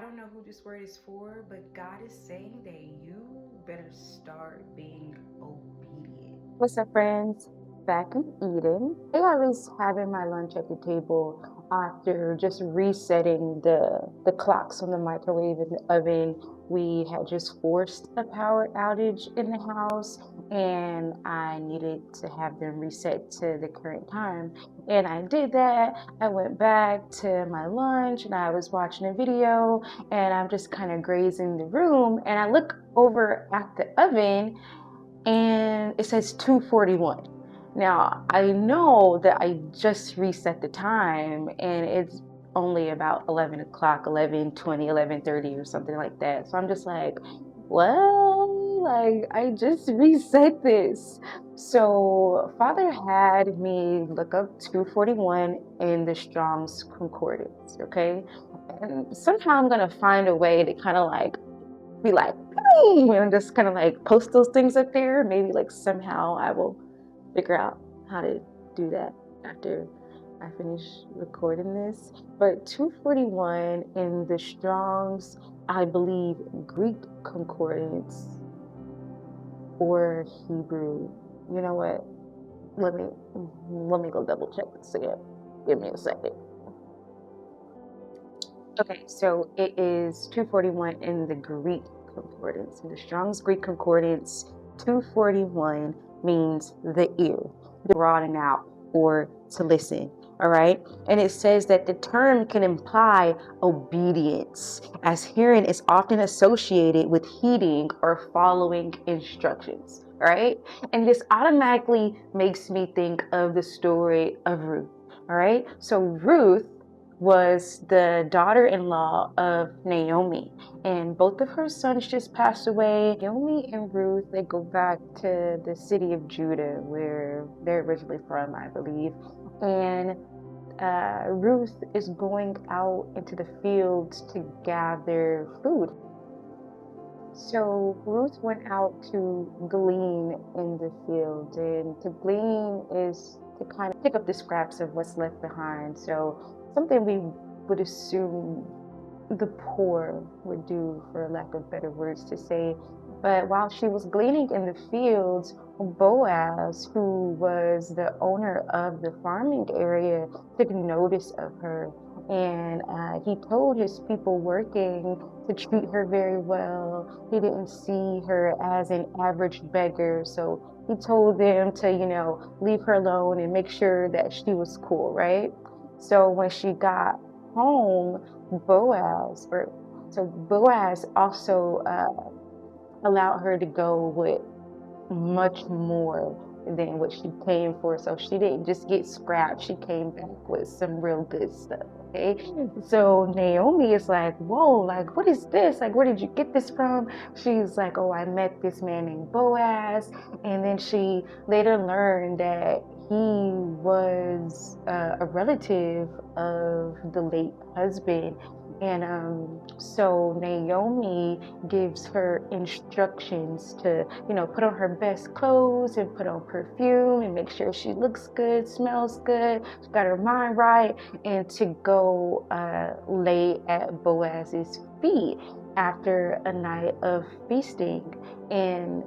don't know who this word is for, but God is saying that you better start being obedient. What's up, friends? Back in Eden. I was having my lunch at the table after just resetting the clocks on the microwave and the oven. We had just forced a power outage in the house, and I needed to have them reset to the current time. And I did that. I went back to my lunch and I was watching a video, and I'm just kind of grazing the room, and I look over at the oven and it says 2:41. Now, I know that I just reset the time and it's only about 11 o'clock, 11:20, 11:30 or something like that. So I'm just like, what? Like, I just reset this. So Father had me look up 2:41 in the Strong's Concordance, okay? And somehow I'm gonna find a way to kind of like be like, and just kind of like post those things up there. Maybe like somehow I will figure out how to do that after I finish recording this. But 2:41 in the Strong's, I believe, Greek concordance or Hebrew. You know what? Let me go double check this again. Give me a second. Okay, so it is 2:41 in the Greek concordance. In the Strong's Greek concordance, 2:41 means the ear, to broaden out or to listen. All right. And it says that the term can imply obedience, as hearing is often associated with heeding or following instructions. All right. And this automatically makes me think of the story of Ruth. All right. So Ruth was the daughter-in-law of Naomi, and both of her sons just passed away. Naomi and Ruth, they go back to the city of Judah, where they're originally from, I believe. And Ruth is going out into the fields to gather food. So Ruth went out to glean in the field, and to glean is to kind of pick up the scraps of what's left behind. So something we would assume the poor would do, for lack of better words to say. But while she was gleaning in the fields, Boaz, who was the owner of the farming area, took notice of her. And he told his people working to treat her very well. He didn't see her as an average beggar. So he told them to, leave her alone and make sure that she was cool, right? So when she got home, Boaz also allowed her to go with much more than what she came for. So she didn't just get scrapped, she came back with some real good stuff. Okay. So Naomi is like, whoa, like, what is this? Like, where did you get this from? She's like, oh, I met this man named Boaz. And then she later learned that he was a relative of the late husband. And so Naomi gives her instructions to, put on her best clothes and put on perfume and make sure she looks good, smells good, she's got her mind right, and to go lay at Boaz's feet after a night of feasting. And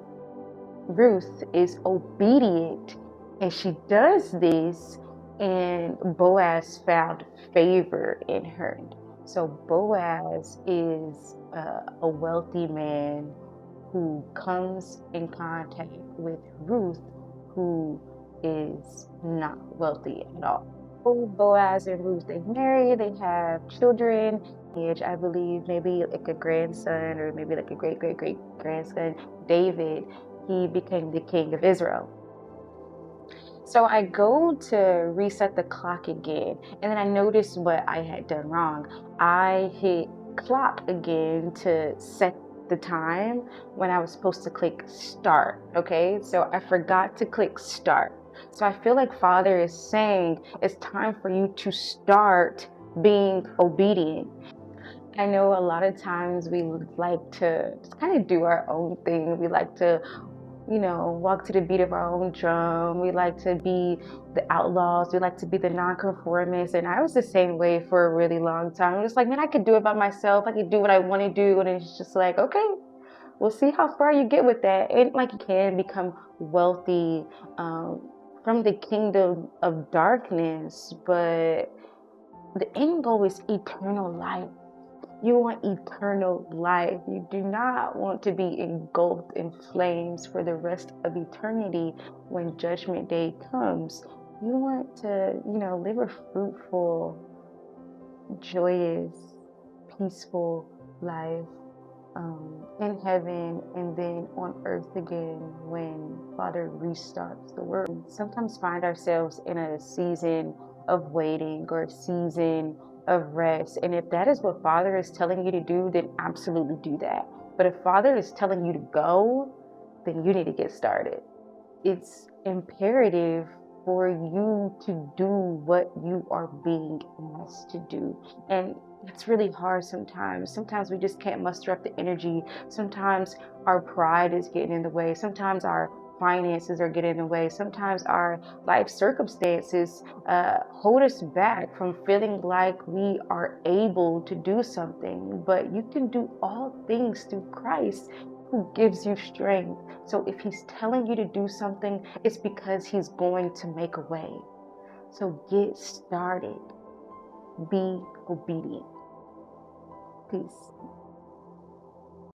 Ruth is obedient, and she does this, and Boaz found favor in her. So Boaz is a wealthy man who comes in contact with Ruth, who is not wealthy at all. Boaz and Ruth, they marry, they have children. I believe maybe like a grandson or maybe like a great great great grandson, David. He became the king of Israel. So I go to reset the clock again, and then I noticed what I had done wrong. I hit clock again to set the time when I was supposed to click start. Okay, so I forgot to click start. So I feel like Father is saying it's time for you to start being obedient. I know a lot of times we like to just kind of do our own thing. We like to walk to the beat of our own drum. We like to be the outlaws. We like to be the nonconformists. And I was the same way for a really long time. I'm just like, man, I could do it by myself. I could do what I want to do. And it's just like, okay, we'll see how far you get with that. And like, you can become wealthy from the kingdom of darkness, but the end goal is eternal life. You want eternal life. You do not want to be engulfed in flames for the rest of eternity when judgment day comes. You want to, live a fruitful, joyous, peaceful life in heaven and then on earth again when Father restarts the world. We sometimes find ourselves in a season of waiting or a season of rest. And if that is what Father is telling you to do, then absolutely do that. But if Father is telling you to go, then you need to get started. It's imperative for you to do what you are being asked to do. And it's really hard sometimes. Sometimes we just can't muster up the energy. Sometimes our pride is getting in the way. Sometimes our finances are getting in the way. Sometimes our life circumstances hold us back from feeling like we are able to do something. But you can do all things through Christ who gives you strength. So if he's telling you to do something, it's because he's going to make a way. So get started. Be obedient. Peace.